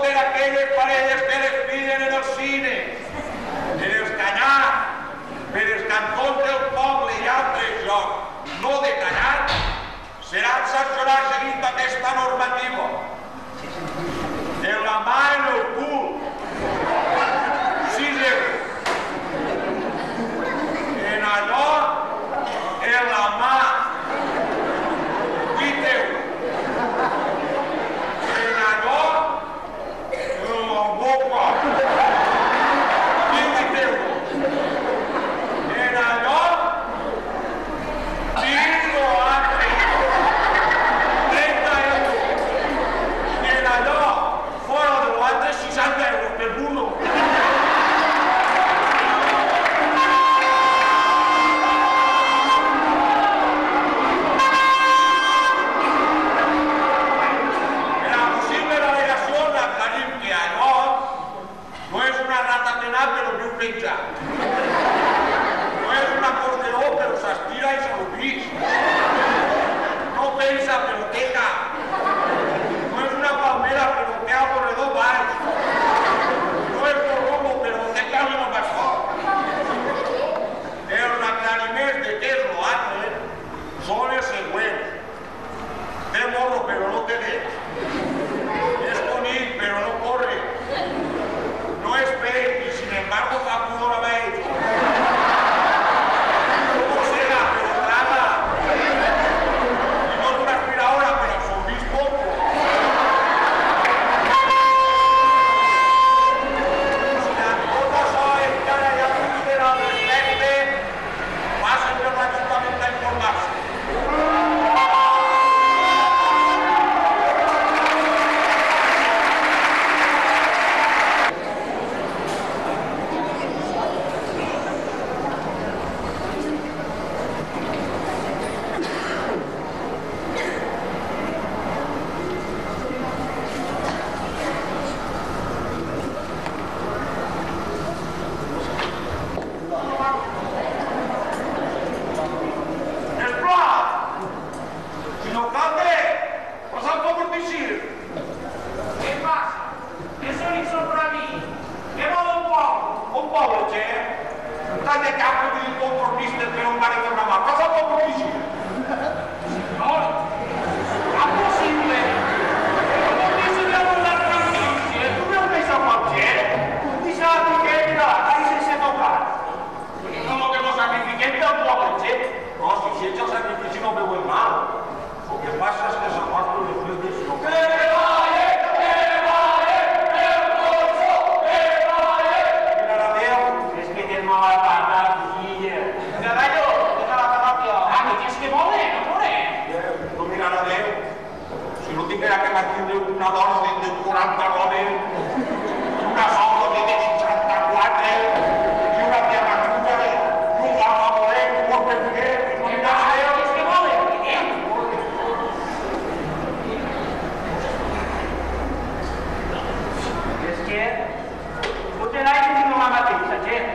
per aquelles parelles que les piden en el cine, per els canyars, per els cantons del poble i altres llocs no de callar, seran sancionats seguint aquesta normativa. En la mà en el cul, 6 euros. En allò, en la mà, 8 euros. En allò, en la boca, 18 euros. En allò, dins o altre, 30 euros. En allò, fora de l'altre, 60 euros per burro. No és una corderó, però s'estira i se lo pix. No pensa, però té cap. No és una palmera, però té al corredor baix. No és borromo, però té camino més fort. Els aclariments de què és l'altre són els següents. Té morro, però no té dents. És conill, però no corre. No es peix y sin embargo fa pudor a veig. No mossega, però traga. I no és una aspiradora, però absorbís poco. Si a tot això encara hi ha dubte al respecte, passen per l'Ajuntament a informar-se. Potete anche di una mattina,